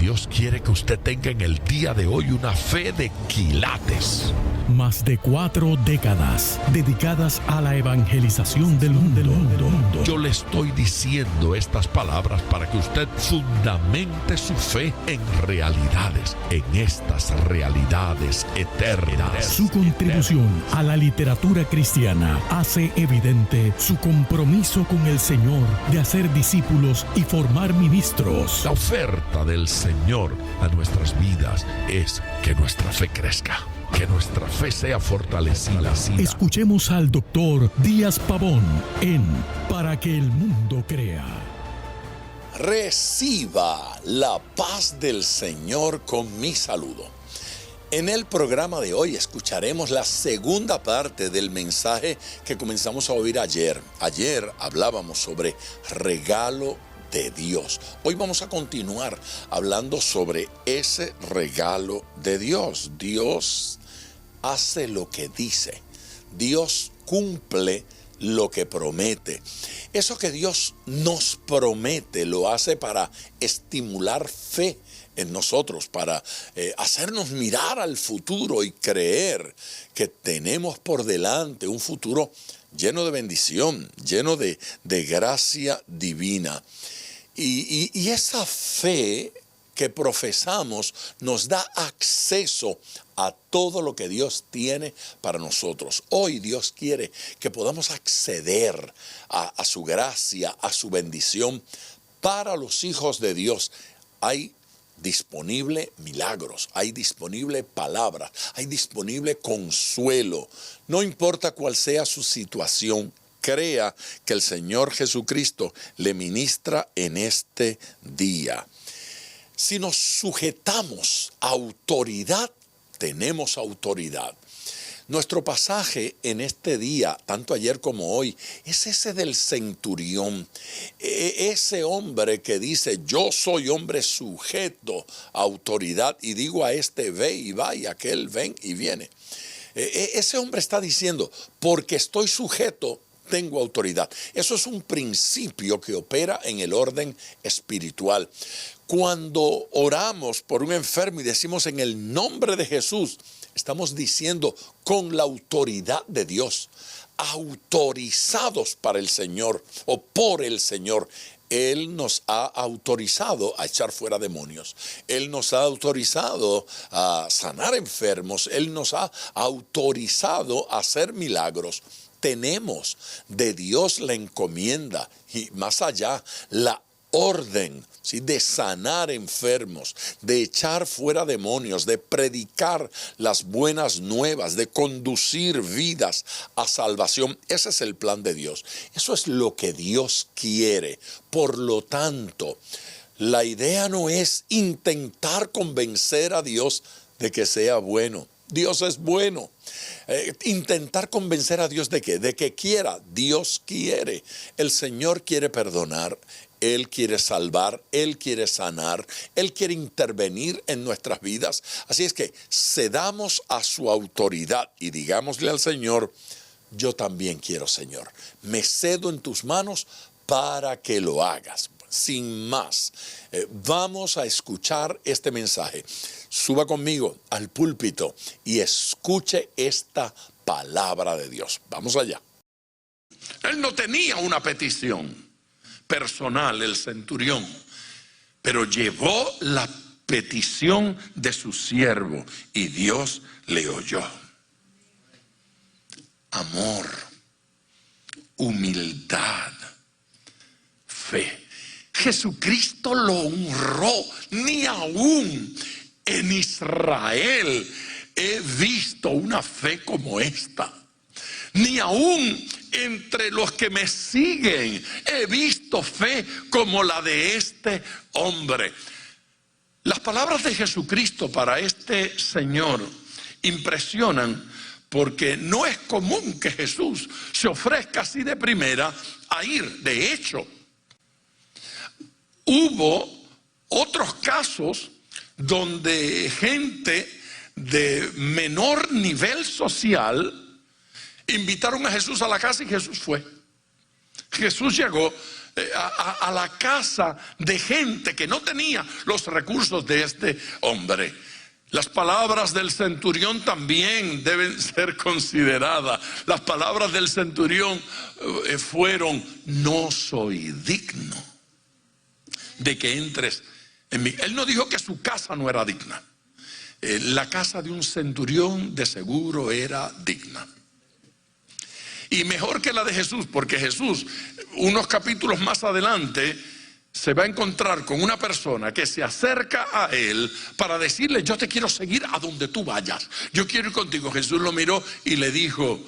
Dios quiere que usted tenga en el día de hoy una fe de quilates. Más de 4 décadas dedicadas a la evangelización del mundo. Yo le estoy diciendo estas palabras para que usted fundamente su fe en realidades, en estas realidades eternas. Su contribución a la literatura cristiana hace evidente su compromiso con el Señor de hacer discípulos y formar ministros. La oferta del Señor a nuestras vidas es que nuestra fe crezca, que nuestra fe sea fortalecida. Escuchemos al doctor Díaz Pavón en Para que el mundo crea. Reciba la paz del Señor con mi saludo. En el programa de hoy escucharemos la segunda parte del mensaje que comenzamos a oír ayer. Ayer hablábamos sobre regalo de Dios. Hoy vamos a continuar hablando sobre ese regalo de Dios. Dios hace lo que dice. Dios cumple lo que promete. Eso que Dios nos promete lo hace para estimular fe en nosotros, para hacernos mirar al futuro y creer que tenemos por delante un futuro lleno de bendición, lleno de gracia divina. Y esa fe que profesamos nos da acceso a todo lo que Dios tiene para nosotros. Hoy Dios quiere que podamos acceder a su gracia, a su bendición. Para los hijos de Dios hay disponible milagros, hay disponible palabras, hay disponible consuelo. No importa cuál sea su situación, crea que el Señor Jesucristo le ministra en este día. Si nos sujetamos a autoridad, tenemos autoridad. Nuestro pasaje en este día, tanto ayer como hoy, es ese del centurión. Ese hombre que dice, yo soy hombre sujeto a autoridad y digo a este ve y va y a aquel ven y viene. Ese hombre está diciendo, porque estoy sujeto, tengo autoridad. Eso es un principio que opera en el orden espiritual. Cuando oramos por un enfermo y decimos en el nombre de Jesús, estamos diciendo con la autoridad de Dios, autorizados para el Señor o por el Señor. Él nos ha autorizado a echar fuera demonios. Él nos ha autorizado a sanar enfermos. Él nos ha autorizado a hacer milagros. Tenemos de Dios la encomienda y más allá la orden, ¿sí?, de sanar enfermos, de echar fuera demonios, de predicar las buenas nuevas, de conducir vidas a salvación. Ese es el plan de Dios. Eso es lo que Dios quiere. Por lo tanto, la idea no es intentar convencer a Dios de que sea bueno. Dios es bueno. Intentar convencer a Dios de qué, de que quiera. Dios quiere. El Señor quiere perdonar. Él quiere salvar, Él quiere sanar, Él quiere intervenir en nuestras vidas. Así es que cedamos a su autoridad y digámosle al Señor, yo también quiero, Señor. Me cedo en tus manos para que lo hagas. Sin más, vamos a escuchar este mensaje. Suba conmigo al púlpito y escuche esta palabra de Dios. Vamos allá. Él no tenía una petición personal, el centurión, pero llevó la petición de su siervo y Dios le oyó. Amor, humildad, fe. Jesucristo lo honró. Ni aún en Israel he visto una fe como esta. Ni aún entre los que me siguen he visto fe como la de este hombre. Las palabras de Jesucristo para este señor impresionan porque no es común que Jesús se ofrezca así de primera a ir. De hecho, hubo otros casos donde gente de menor nivel social invitaron a Jesús a la casa y Jesús fue. Jesús llegó, a la casa de gente que no tenía los recursos de este hombre. Las palabras del centurión también deben ser consideradas. Las palabras del centurión fueron: no soy digno de que entres en mí. Él no dijo que su casa no era digna. La casa de un centurión de seguro era digna. Y mejor que la de Jesús, porque Jesús, unos capítulos más adelante, se va a encontrar con una persona que se acerca a él para decirle: yo te quiero seguir a donde tú vayas, yo quiero ir contigo. Jesús lo miró y le dijo: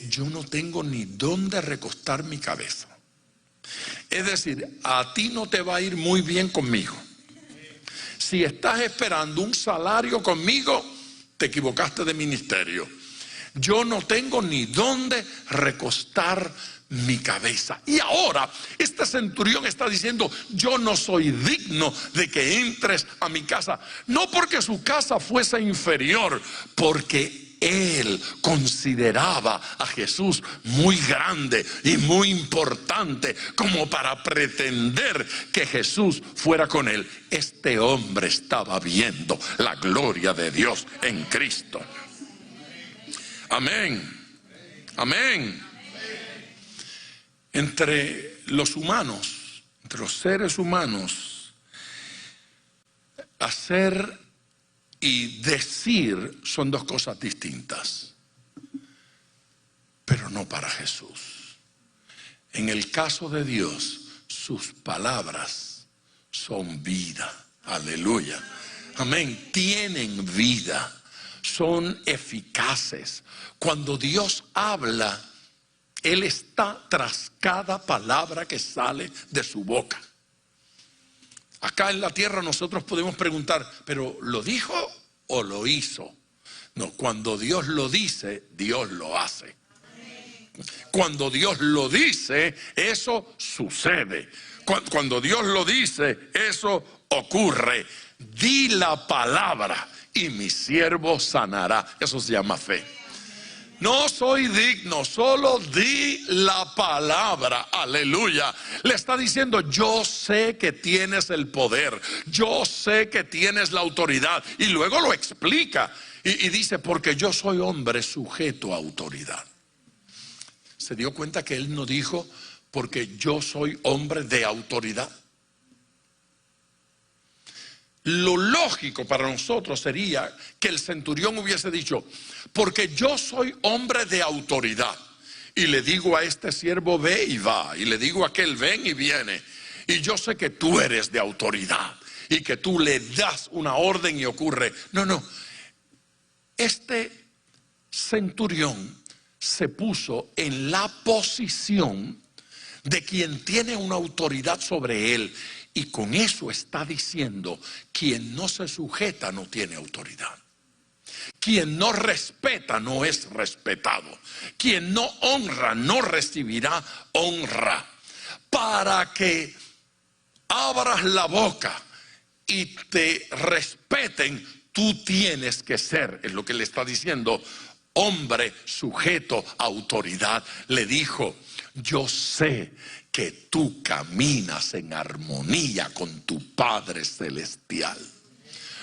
yo no tengo ni dónde recostar mi cabeza. Es decir, a ti no te va a ir muy bien conmigo. Si estás esperando un salario conmigo, te equivocaste de ministerio. Yo no tengo ni dónde recostar mi cabeza. Y ahora este centurión está diciendo: yo no soy digno de que entres a mi casa. No porque su casa fuese inferior, porque él consideraba a Jesús muy grande y muy importante como para pretender que Jesús fuera con él. Este hombre estaba viendo la gloria de Dios en Cristo. Amén. Amén. Entre los humanos, entre los seres humanos, hacer y decir son dos cosas distintas, pero no para Jesús. En el caso de Dios, sus palabras son vida. Aleluya. Amén. Tienen vida. Son eficaces. Cuando Dios habla, Él está tras cada palabra que sale de su boca. Acá en la tierra nosotros podemos preguntar: ¿pero lo dijo o lo hizo? No, cuando Dios lo dice, Dios lo hace. Cuando Dios lo dice, eso sucede. Cuando Dios lo dice, eso ocurre. Di la palabra y mi siervo sanará. Eso se llama fe. No soy digno, solo di la palabra. Aleluya. Le está diciendo: yo sé que tienes el poder, yo sé que tienes la autoridad. Y luego lo explica y dice: porque yo soy hombre sujeto a autoridad. ¿Se dio cuenta que él no dijo: porque yo soy hombre de autoridad? Lo lógico para nosotros sería que el centurión hubiese dicho: porque yo soy hombre de autoridad, y le digo a este siervo: ve y va, y le digo a aquel: ven y viene, y yo sé que tú eres de autoridad y que tú le das una orden y ocurre. No, este centurión se puso en la posición de quien tiene una autoridad sobre él. Y con eso está diciendo: quien no se sujeta no tiene autoridad. Quien no respeta no es respetado. Quien no honra no recibirá honra. Para que abras la boca y te respeten, tú tienes que ser, es lo que le está diciendo, hombre sujeto a autoridad. Le dijo: yo sé que tú caminas en armonía con tu Padre Celestial.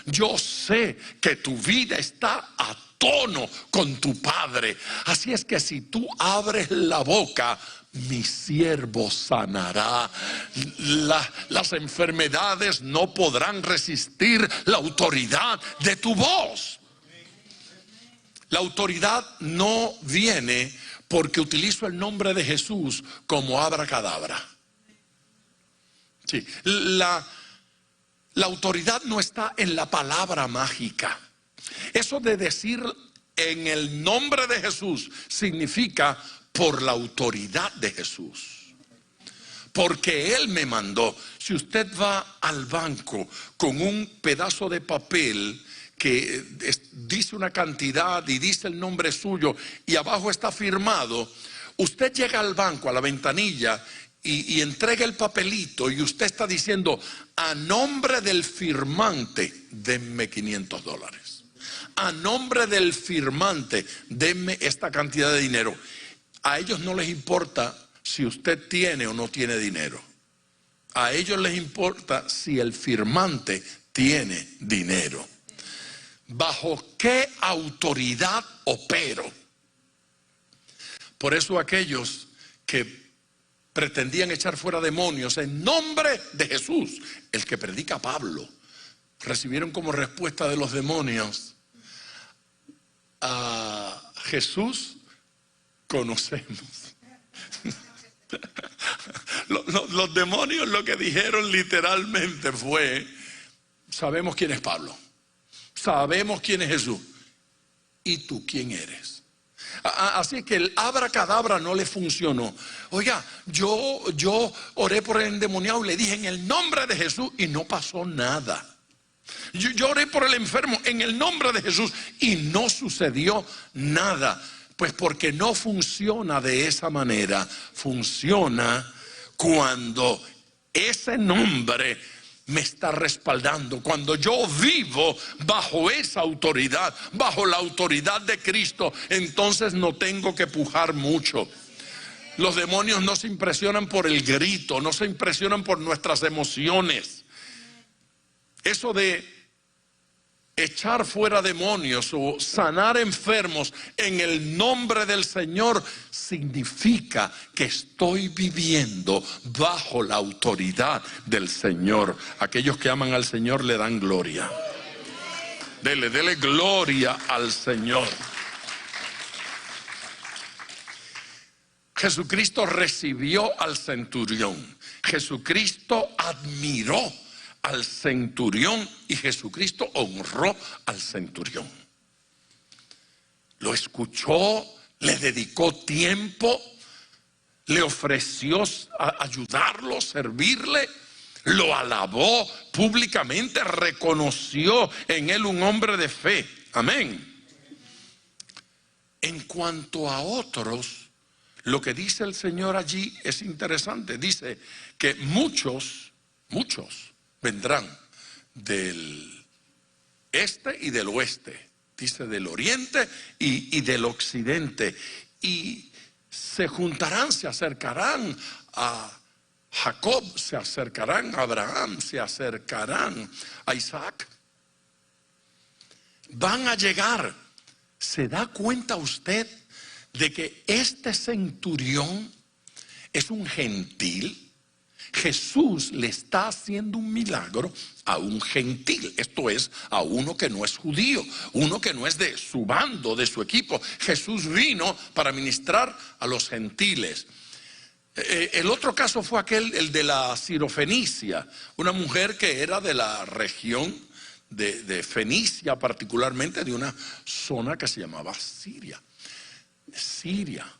Yo sé que tu vida está a tono con tu Padre. Así es que si tú abres la boca, mi siervo sanará. Las enfermedades no podrán resistir la autoridad de tu voz. La autoridad no viene porque utilizo el nombre de Jesús como abracadabra. Sí, la autoridad no está en la palabra mágica. Eso de decir en el nombre de Jesús significa por la autoridad de Jesús. Porque Él me mandó. Si usted va al banco con un pedazo de papel que dice una cantidad y dice el nombre suyo y abajo está firmado, usted llega al banco, a la ventanilla, y entrega el papelito y usted está diciendo: a nombre del firmante, denme $500. A nombre del firmante, denme esta cantidad de dinero. A ellos no les importa si usted tiene o no tiene dinero. A ellos les importa si el firmante tiene dinero. ¿Bajo qué autoridad opero? Por eso aquellos que pretendían echar fuera demonios en nombre de Jesús, el que predica Pablo, recibieron como respuesta de los demonios: a Jesús conocemos. Los demonios lo que dijeron literalmente fue: sabemos quién es Pablo, sabemos quién es Jesús, ¿y tú quién eres? Así que el abracadabra no le funcionó. Oiga, yo oré por el endemoniado y le dije en el nombre de Jesús y no pasó nada. Yo oré por el enfermo en el nombre de Jesús y no sucedió nada. Pues porque no funciona de esa manera. Funciona cuando ese nombre me está respaldando, cuando yo vivo bajo esa autoridad, bajo la autoridad de Cristo. Entonces no tengo que pujar mucho. Los demonios no se impresionan por el grito, no se impresionan por nuestras emociones. Eso de echar fuera demonios o sanar enfermos en el nombre del Señor significa que estoy viviendo bajo la autoridad del Señor. Aquellos que aman al Señor le dan gloria. Dele gloria al Señor. Jesucristo recibió al centurión. Jesucristo admiró al centurión y Jesucristo honró al centurión. Lo escuchó, le dedicó tiempo, le ofreció ayudarlo, servirle, lo alabó públicamente, reconoció en él un hombre de fe. Amén. En cuanto a otros, lo que dice el Señor allí es interesante. Dice que muchos vendrán del este y del oeste, dice del oriente y del occidente, y se juntarán, se acercarán a Jacob, se acercarán a Abraham, se acercarán a Isaac. Van a llegar. ¿Se da cuenta usted de que este centurión es un gentil? Jesús le está haciendo un milagro a un gentil, esto es, a uno que no es judío, uno que no es de su bando, de su equipo. Jesús vino para ministrar a los gentiles. El otro caso fue el de la Sirofenicia, una mujer que era de la región de Fenicia, particularmente de una zona que se llamaba Siria,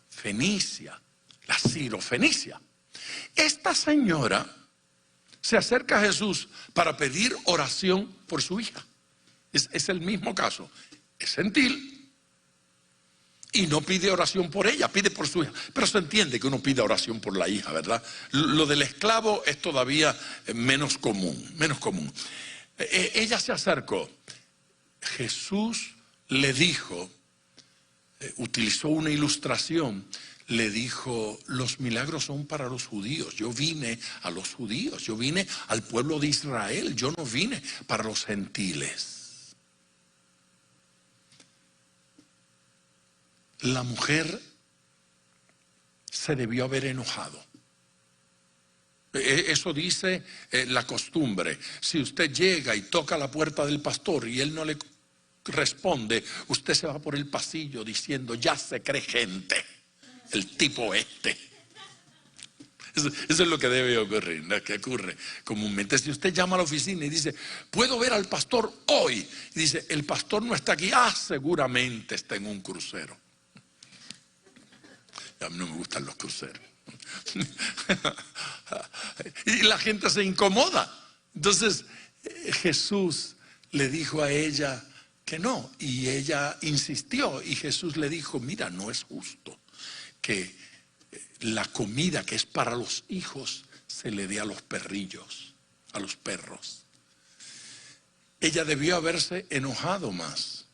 Fenicia, la Sirofenicia. Esta señora se acerca a Jesús para pedir oración por su hija. Es el mismo caso. Es gentil y no pide oración por ella, pide por su hija. Pero se entiende que uno pida oración por la hija, ¿verdad? Lo del esclavo es todavía menos común. Ella se acercó. Jesús le dijo, utilizó una ilustración. Le dijo: los milagros son para los judíos. Yo vine a los judíos, yo vine al pueblo de Israel, yo no vine para los gentiles. La mujer se debió haber enojado. Eso dice la costumbre. Si usted llega y toca la puerta del pastor y él no le responde, usted se va por el pasillo diciendo: ya se cree gente, el tipo este. Eso es lo que debe ocurrir, ¿no? Que ocurre comúnmente. Si usted llama a la oficina y dice: ¿puedo ver al pastor hoy? Y dice: el pastor no está aquí. Seguramente está en un crucero. A mí no me gustan los cruceros. Y la gente se incomoda. Entonces Jesús le dijo a ella que no, y ella insistió, y Jesús le dijo: mira, no es justo que la comida que es para los hijos se le dé a los perrillos, a los perros. Ella debió haberse enojado más,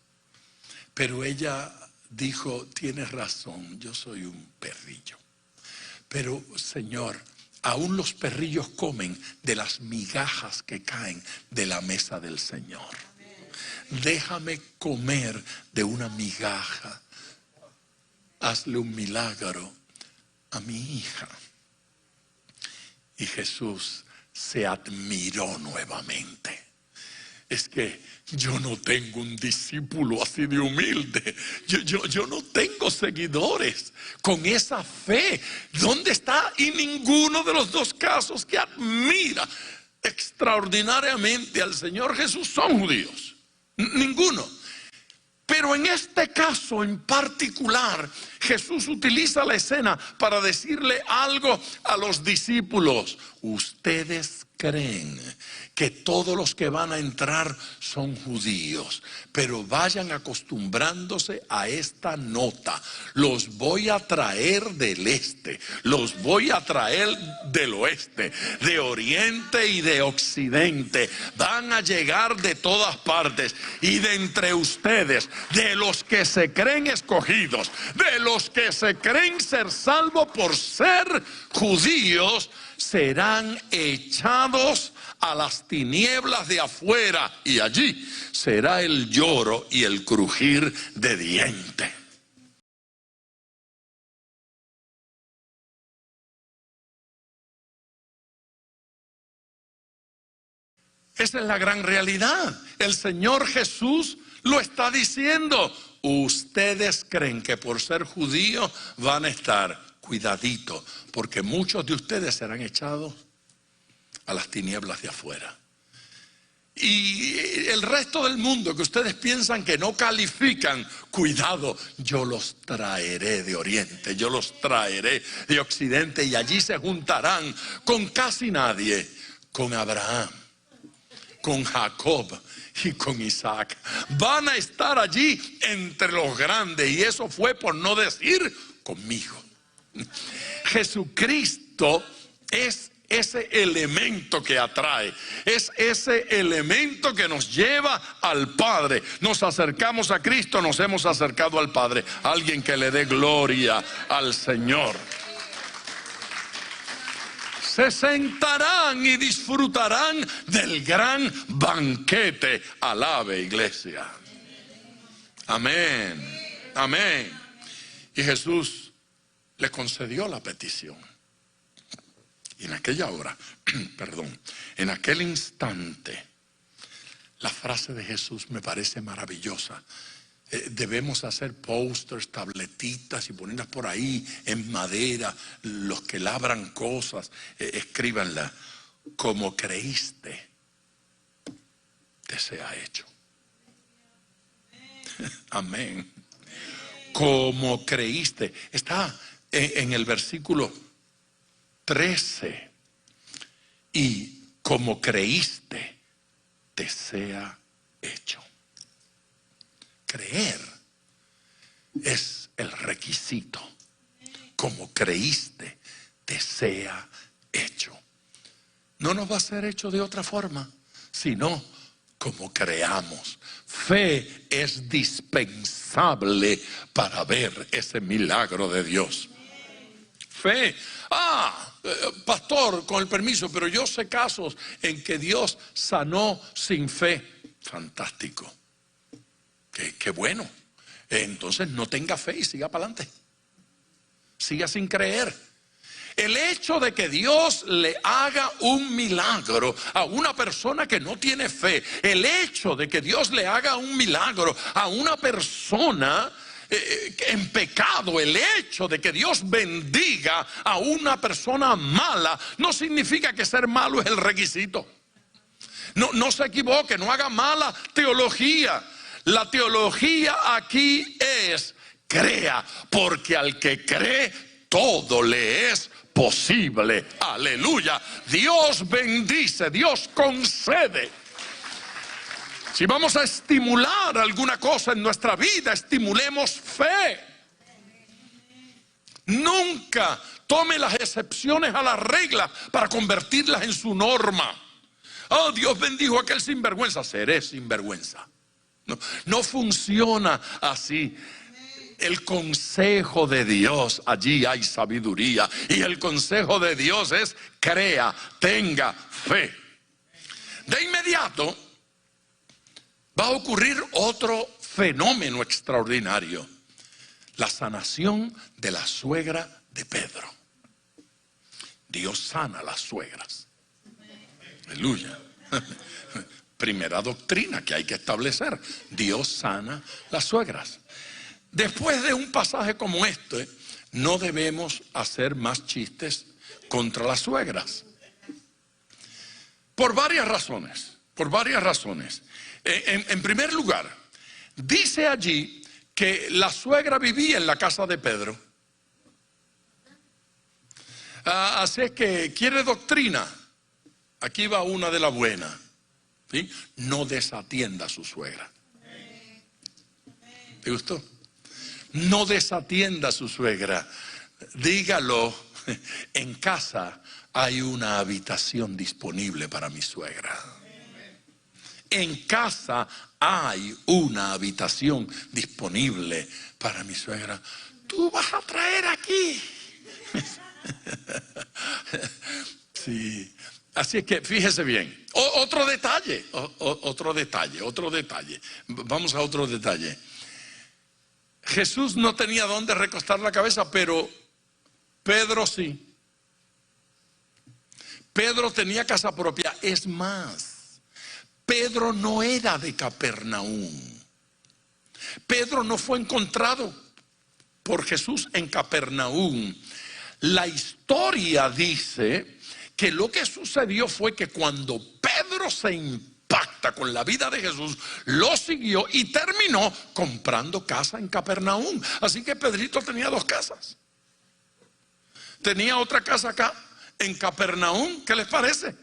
pero ella dijo: tienes razón, yo soy un perrillo. Pero Señor, aún los perrillos comen de las migajas que caen de la mesa del Señor. Déjame comer de una migaja. Hazle un milagro a mi hija. Y Jesús se admiró nuevamente. Es que yo no tengo un discípulo así de humilde. Yo no tengo seguidores con esa fe. ¿Dónde está? Y ninguno de los dos casos que admira extraordinariamente al Señor Jesús son judíos. Ninguno. Pero en este caso en particular, Jesús utiliza la escena para decirle algo a los discípulos. Ustedes creen que todos los que van a entrar son judíos, pero vayan acostumbrándose a esta nota. Los voy a traer del este, los voy a traer del oeste, de oriente y de occidente. Van a llegar de todas partes, y de entre ustedes, de los que se creen escogidos, de los que se creen ser salvos por ser judíos, serán echados a las tinieblas de afuera, y allí será el lloro y el crujir de dientes. Esa es la gran realidad. El Señor Jesús lo está diciendo. Ustedes creen que por ser judíos van a estar, cuidadito, porque muchos de ustedes serán echados a las tinieblas de afuera. Y el resto del mundo que ustedes piensan que no califican, cuidado, yo los traeré de oriente, yo los traeré de occidente, y allí se juntarán con casi nadie, con Abraham, con Jacob y con Isaac. Van a estar allí entre los grandes, y eso fue por no decir conmigo. Jesucristo es ese elemento que atrae, es ese elemento que nos lleva al Padre. Nos acercamos a Cristo, nos hemos acercado al Padre. Alguien que le dé gloria al Señor. Se sentarán y disfrutarán del gran banquete. Alabe, iglesia. Amén. Amén. Y Jesús le concedió la petición. Y en aquella hora, en aquel instante, la frase de Jesús me parece maravillosa. Debemos hacer pósters, tabletitas y ponerlas por ahí en madera. Los que labran cosas, escríbanla. Como creíste, te sea hecho. Amén. Como creíste. Está en el versículo 13. Y como creíste, te sea hecho. Creer es el requisito. Como creíste, te sea hecho. No nos va a ser hecho de otra forma, sino como creamos. Fe es dispensable para ver ese milagro de Dios. Fe. Pastor, con el permiso, pero yo sé casos en que Dios sanó sin fe. Fantástico. Qué bueno. Entonces no tenga fe y siga para adelante. Siga sin creer. El hecho de que Dios le haga un milagro a una persona que no tiene fe, el hecho de que Dios le haga un milagro a una persona en pecado, el hecho de que Dios bendiga a una persona mala, no significa que ser malo es el requisito. No se equivoque, no haga mala teología. La teología aquí es: crea, porque al que cree todo le es posible. Aleluya. Dios bendice, Dios concede. Si vamos a estimular alguna cosa en nuestra vida, estimulemos fe. Nunca tome las excepciones a la regla para convertirlas en su norma. Oh, Dios bendijo a aquel sinvergüenza, seré sinvergüenza. No funciona así. el consejo de Dios, allí hay sabiduría. Y el consejo de Dios es: crea, tenga fe. De inmediato va a ocurrir otro fenómeno extraordinario: la sanación de la suegra de Pedro. Dios sana a las suegras. Aleluya. Primera doctrina que hay que establecer: Dios sana las suegras. Después de un pasaje como este, no debemos hacer más chistes contra las suegras. Por varias razones. En primer lugar, dice allí que la suegra vivía en la casa de Pedro. Así es que, ¿quiere doctrina? Aquí va una de las buenas. ¿Sí? No desatienda a su suegra. ¿Te gustó? No desatienda a su suegra. Dígalo: en casa hay una habitación disponible para mi suegra. En casa hay una habitación disponible para mi suegra. Tú vas a traer aquí. Sí. Así es que fíjese bien. Otro detalle. Vamos a otro detalle. Jesús no tenía dónde recostar la cabeza, pero Pedro sí. Pedro tenía casa propia. Es más, Pedro no era de Capernaum. Pedro no fue encontrado por Jesús en Capernaum. La historia dice que lo que sucedió fue que cuando Pedro se impacta con la vida de Jesús, lo siguió y terminó comprando casa en Capernaum. Así que Pedrito tenía dos casas. Tenía otra casa acá en Capernaum. ¿Qué les parece?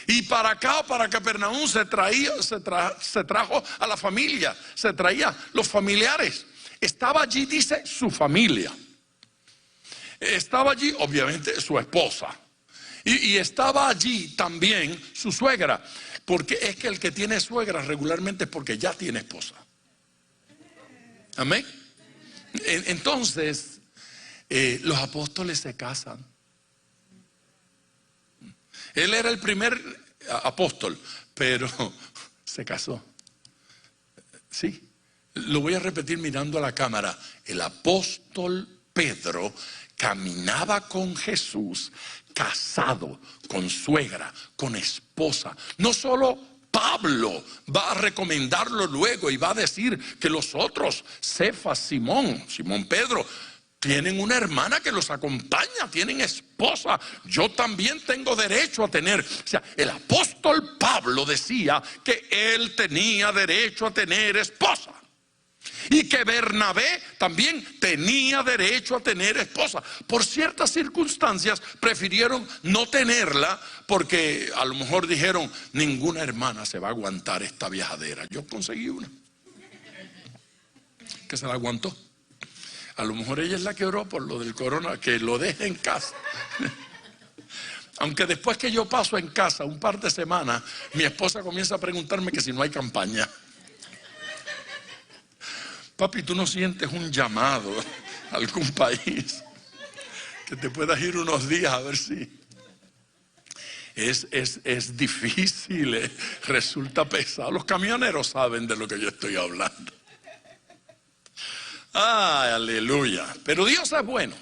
Y para acá, para Capernaum, se trajo a la familia, se traía los familiares. Estaba allí, dice, su familia. Estaba allí, obviamente, su esposa. Y estaba allí también su suegra. Porque es que el que tiene suegra regularmente es porque ya tiene esposa. Amén. Entonces, los apóstoles se casan. Él era el primer apóstol, pero se casó. Sí, lo voy a repetir mirando a la cámara. El apóstol Pedro caminaba con Jesús, casado, con suegra, con esposa. No solo Pablo va a recomendarlo luego y va a decir que los otros, Cefas, Simón Pedro, tienen una hermana que los acompaña, tienen esposa. Yo también tengo derecho a tener. O sea, el apóstol Pablo decía que él tenía derecho a tener esposa. Y que Bernabé también tenía derecho a tener esposa. Por ciertas circunstancias prefirieron no tenerla, porque a lo mejor dijeron: ninguna hermana se va a aguantar esta viajadera. Yo conseguí una que se la aguantó. A lo mejor ella es la que oró por lo del corona, que lo deje en casa. Aunque después que yo paso en casa un par de semanas, mi esposa comienza a preguntarme que si no hay campaña. Papi, ¿tú no sientes un llamado a algún país que te puedas ir unos días a ver si? Es difícil, resulta pesado. Los camioneros saben de lo que yo estoy hablando. ¡Ay, aleluya! Pero Dios es bueno.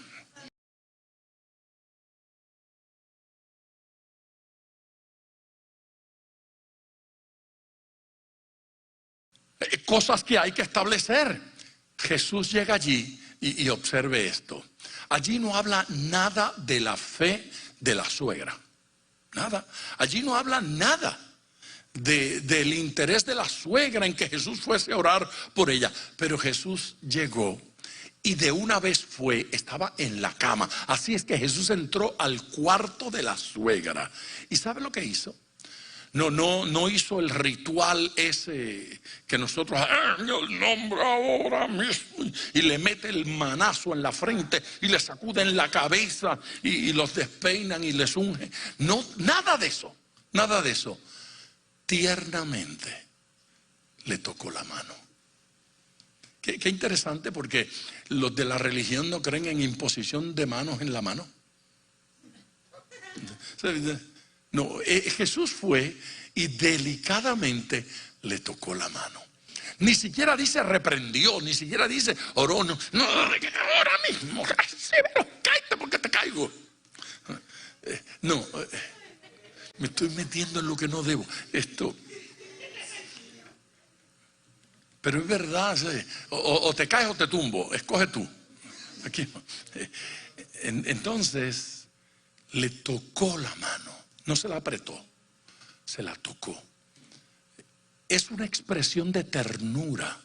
Cosas que hay que establecer. Jesús llega allí y observe esto. Allí no habla nada de la fe de la suegra. Nada. Allí no habla nada del interés de la suegra en que Jesús fuese a orar por ella. Pero Jesús llegó y de una vez estaba en la cama. Así es que Jesús entró al cuarto de la suegra. ¿Y sabe lo que hizo? No hizo el ritual ese que nosotros, en el nombre ahora mismo, y le mete el manazo en la frente y le sacuden la cabeza y los despeinan y les unge. No, nada de eso, nada de eso. Tiernamente le tocó la mano Qué interesante, porque los de la religión no creen en imposición de manos en la mano. No, Jesús fue y delicadamente le tocó la mano. Ni siquiera dice reprendió, ni siquiera dice oró, no, ahora mismo, pero cállate porque te caigo. No, me estoy metiendo en lo que no debo. Pero es verdad, o te caes o te tumbo, escoge tú. Aquí. Entonces le tocó la mano, no se la apretó, se la tocó. Es una expresión de ternura.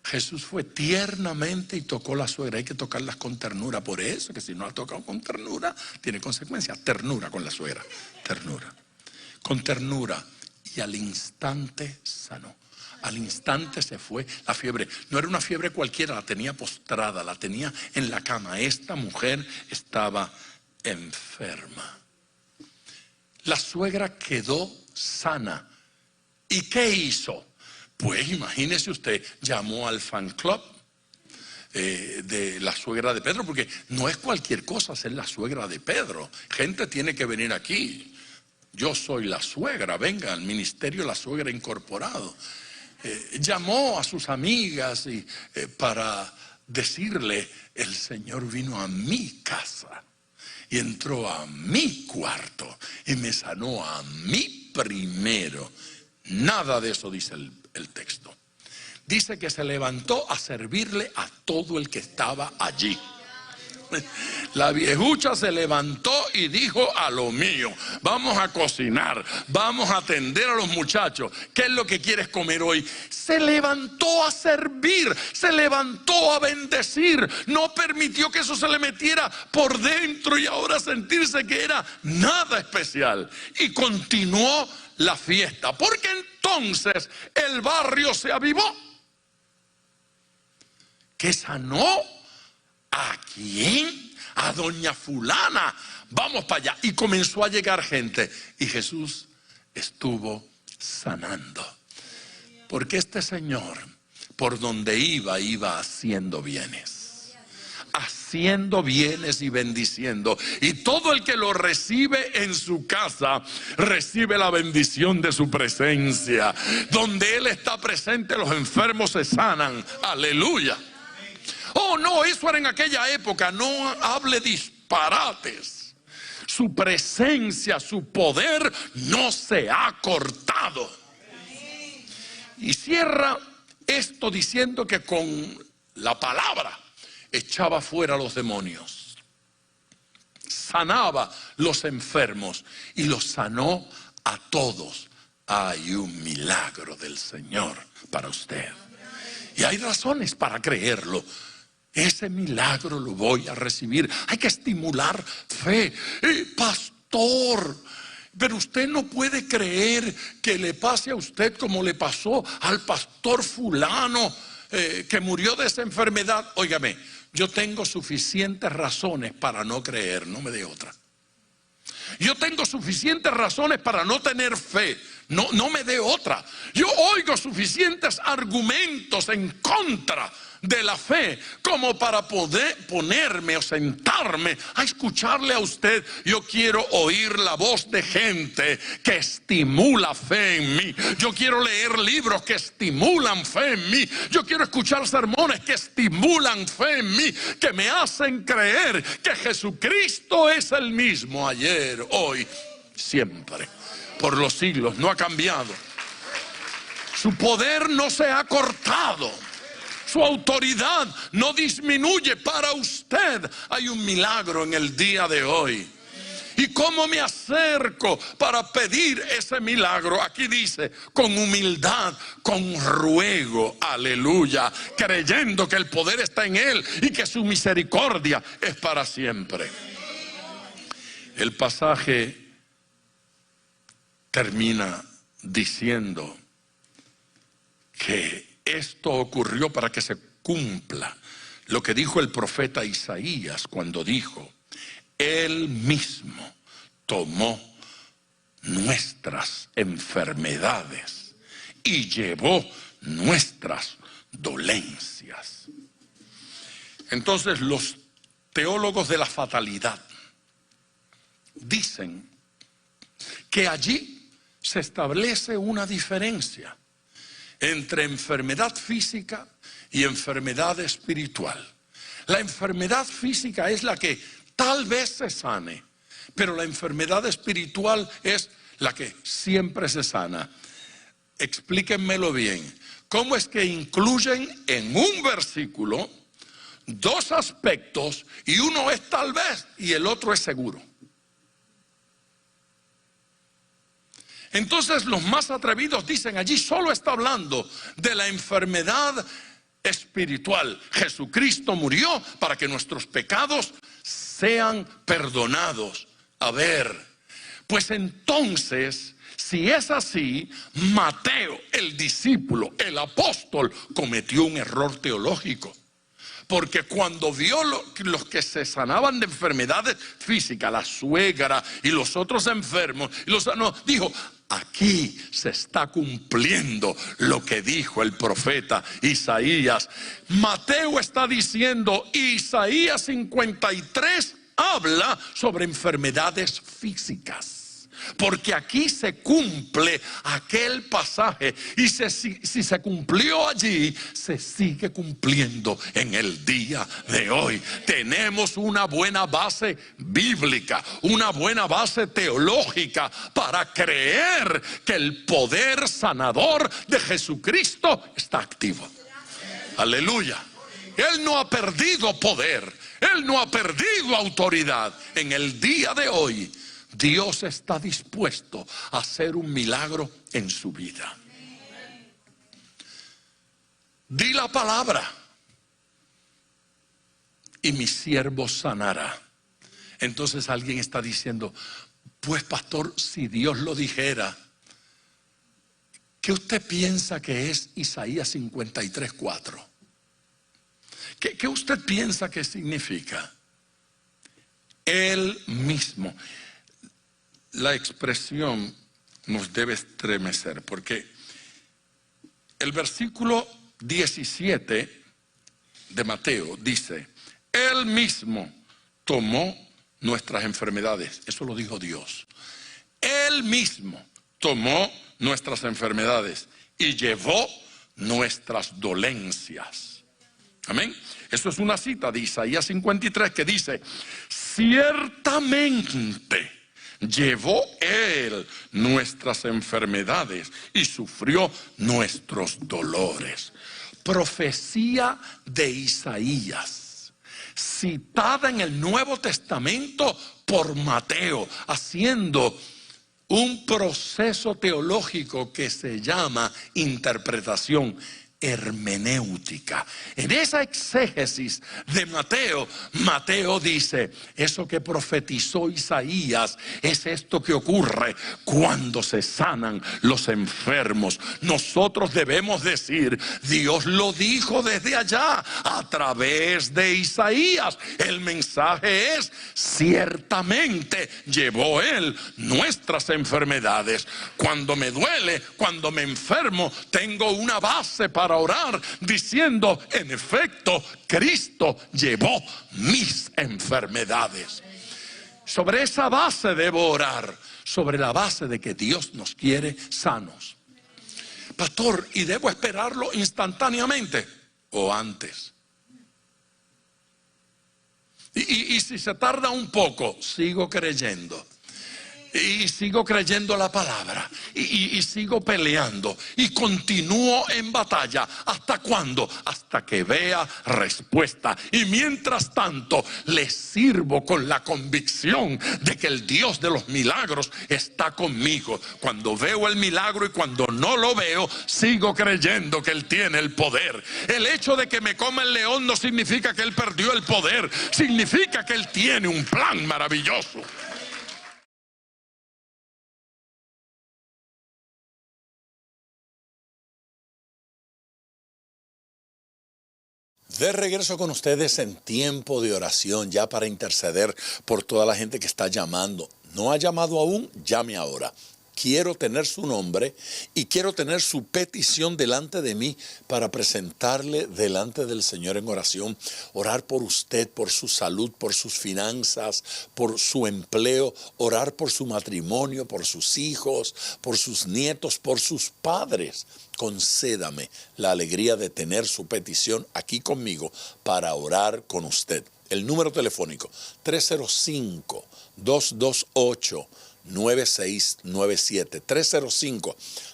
Jesús fue tiernamente y tocó a la suegra. Hay que tocarlas con ternura. Por eso que si no la tocado con ternura, tiene consecuencias. Ternura con la suegra. Ternura. Con ternura. Y al instante sanó. Al instante se fue la fiebre. No era una fiebre cualquiera, la tenía postrada, la tenía en la cama. Esta mujer estaba enferma. La suegra quedó sana. ¿Y qué hizo? Pues imagínese usted, llamó al fan club de la suegra de Pedro, porque no es cualquier cosa ser la suegra de Pedro. Gente tiene que venir aquí. Yo soy la suegra, venga al ministerio La Suegra Incorporado. Llamó a sus amigas para decirle: el Señor vino a mi casa y entró a mi cuarto y me sanó a mí primero. Nada de eso dice el texto. Dice que se levantó a servirle a todo el que estaba allí. La viejucha se levantó y dijo: a lo mío, vamos a cocinar, vamos a atender a los muchachos. ¿Qué es lo que quieres comer hoy? Se levantó a servir, se levantó a bendecir. No permitió que eso se le metiera por dentro y ahora sentirse que era nada especial. Y continuó la fiesta, porque entonces el barrio se avivó. ¿Que sanó? ¿A quién? A doña fulana. Vamos para allá. Y comenzó a llegar gente. Y Jesús estuvo sanando. Porque este señor, por donde iba haciendo bienes. Haciendo bienes y bendiciendo. Y todo el que lo recibe en su casa, recibe la bendición de su presencia. Donde Él está presente, los enfermos se sanan. Aleluya. Oh, no, eso era en aquella época. No hable disparates. Su presencia, su poder no se ha cortado. Y cierra esto diciendo que con la palabra echaba fuera a los demonios, sanaba los enfermos y los sanó a todos. Hay un milagro del Señor para usted. Y hay razones para creerlo. Ese milagro lo voy a recibir. Hay que estimular fe. Pastor, pero usted no puede creer que le pase a usted como le pasó al pastor fulano que murió de esa enfermedad. Óigame, yo tengo suficientes razones para no creer, no me dé otra. Yo tengo suficientes razones para no tener fe, no me dé otra. Yo oigo suficientes argumentos en contra de la fe como para poder ponerme o sentarme a escucharle a usted. Yo quiero oír la voz de gente que estimula fe en mí. Yo quiero leer libros que estimulan fe en mí. Yo quiero escuchar sermones que estimulan fe en mí, que me hacen creer que Jesucristo es el mismo ayer, hoy, siempre, por los siglos. No ha cambiado. Su poder no se ha cortado. Su autoridad no disminuye. Para usted hay un milagro en el día de hoy. ¿Y cómo me acerco para pedir ese milagro? Aquí dice: con humildad, con ruego, aleluya, creyendo que el poder está en Él y que su misericordia es para siempre. El pasaje termina diciendo que esto ocurrió para que se cumpla lo que dijo el profeta Isaías cuando dijo: Él mismo tomó nuestras enfermedades y llevó nuestras dolencias. Entonces los teólogos de la fatalidad dicen que allí se establece una diferencia entre enfermedad física y enfermedad espiritual. La enfermedad física es la que tal vez se sane, pero la enfermedad espiritual es la que siempre se sana. Explíquenmelo bien. ¿Cómo es que incluyen en un versículo dos aspectos y uno es tal vez y el otro es seguro? Entonces los más atrevidos dicen, allí solo está hablando de la enfermedad espiritual. Jesucristo murió para que nuestros pecados sean perdonados. A ver, pues entonces, si es así, Mateo, el discípulo, el apóstol, cometió un error teológico. Porque cuando vio los que se sanaban de enfermedades físicas, la suegra y los otros enfermos, y los sanó, dijo, aquí se está cumpliendo lo que dijo el profeta Isaías. Mateo está diciendo, Isaías 53 habla sobre enfermedades físicas. Porque aquí se cumple aquel pasaje y si se cumplió allí, se sigue cumpliendo en el día de hoy. Tenemos una buena base bíblica, una buena base teológica para creer que el poder sanador de Jesucristo está activo. Aleluya. Él no ha perdido poder, Él no ha perdido autoridad. En el día de hoy, Dios está dispuesto a hacer un milagro en su vida. Di la palabra y mi siervo sanará. Entonces alguien está diciendo, pues pastor, si Dios lo dijera, ¿qué usted piensa que es Isaías 53:4? ¿Qué usted piensa que significa? Él mismo. La expresión nos debe estremecer porque el versículo 17 de Mateo dice, Él mismo tomó nuestras enfermedades. Eso lo dijo Dios. Él mismo tomó nuestras enfermedades y llevó nuestras dolencias. Amén. Eso es una cita de Isaías 53 que dice, ciertamente llevó Él nuestras enfermedades y sufrió nuestros dolores. Profecía de Isaías, citada en el Nuevo Testamento por Mateo, haciendo un proceso teológico que se llama interpretación hermenéutica. En esa exégesis de Mateo, Mateo dice, eso que profetizó Isaías es esto que ocurre cuando se sanan los enfermos. Nosotros debemos decir, Dios lo dijo desde allá a través de Isaías. El mensaje es, ciertamente llevó Él nuestras enfermedades. Cuando me duele, cuando me enfermo, tengo una base para orar diciendo, en efecto, Cristo llevó mis enfermedades. Sobre esa base debo orar, sobre la base de que Dios nos quiere sanos. Pastor, ¿y debo esperarlo instantáneamente o antes? Y si se tarda un poco, sigo creyendo. Y sigo creyendo la palabra y sigo peleando y continúo en batalla. ¿Hasta cuándo? Hasta que vea respuesta. Y mientras tanto le sirvo con la convicción de que el Dios de los milagros está conmigo. Cuando veo el milagro y cuando no lo veo, sigo creyendo que Él tiene el poder. El hecho de que me coma el león no significa que Él perdió el poder. Significa que Él tiene un plan maravilloso. De regreso con ustedes en tiempo de oración, ya para interceder por toda la gente que está llamando. No ha llamado aún, llame ahora. quiero tener su nombre y quiero tener su petición delante de mí para presentarle delante del Señor en oración. Orar por usted, por su salud, por sus finanzas, por su empleo, orar por su matrimonio, por sus hijos, por sus nietos, por sus padres. Concédame la alegría de tener su petición aquí conmigo para orar con usted. El número telefónico 305-228-9697.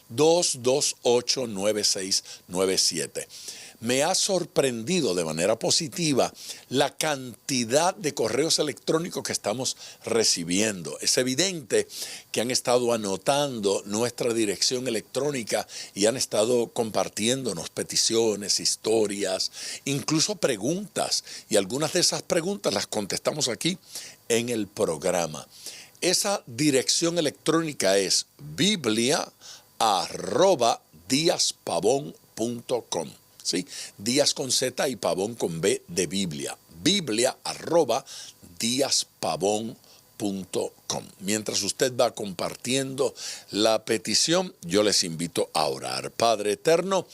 305-228-9697. Me ha sorprendido de manera positiva la cantidad de correos electrónicos que estamos recibiendo. Es evidente que han estado anotando nuestra dirección electrónica y han estado compartiéndonos peticiones, historias, incluso preguntas. Y algunas de esas preguntas las contestamos aquí en el programa. Esa dirección electrónica es biblia@diaspavon.com. ¿Sí? Díaz con Z y Pavón con B de Biblia. Biblia@diaspavon.com. Mientras usted va compartiendo la petición, yo les invito a orar. Padre eterno,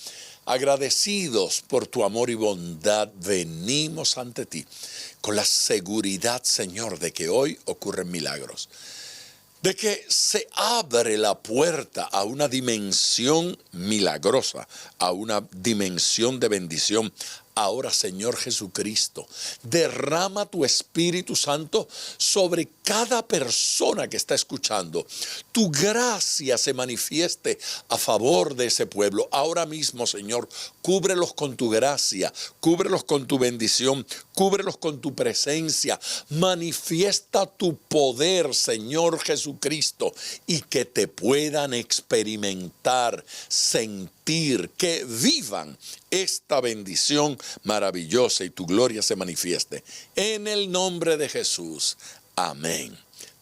agradecidos por tu amor y bondad, venimos ante ti con la seguridad, Señor, de que hoy ocurren milagros. De que se abre la puerta a una dimensión milagrosa, a una dimensión de bendición. Ahora, Señor Jesucristo, derrama tu Espíritu Santo sobre cada persona que está escuchando. Tu gracia se manifieste a favor de ese pueblo. Ahora mismo, Señor, cúbrelos con tu gracia, cúbrelos con tu bendición, cúbrelos con tu presencia. Manifiesta tu poder, Señor Jesucristo, y que te puedan experimentar, sentir, que vivan esta bendición maravillosa y tu gloria se manifieste. En el nombre de Jesús. Amén.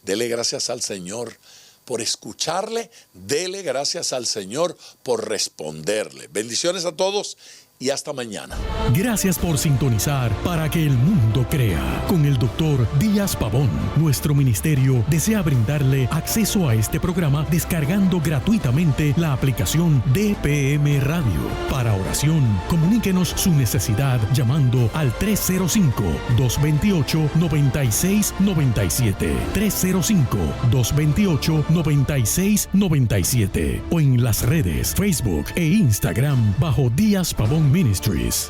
Dele gracias al Señor por escucharle. Dele gracias al Señor por responderle. Bendiciones a todos y hasta mañana. Gracias por sintonizar Para que el Mundo Crea con el Dr. Díaz Pavón. Nuestro ministerio desea brindarle acceso a este programa descargando gratuitamente la aplicación DPM Radio. Para oración, comuníquenos su necesidad llamando al 305-228-9697. 305-228-9697 o en las redes Facebook e Instagram bajo Díaz Pavón Ministries.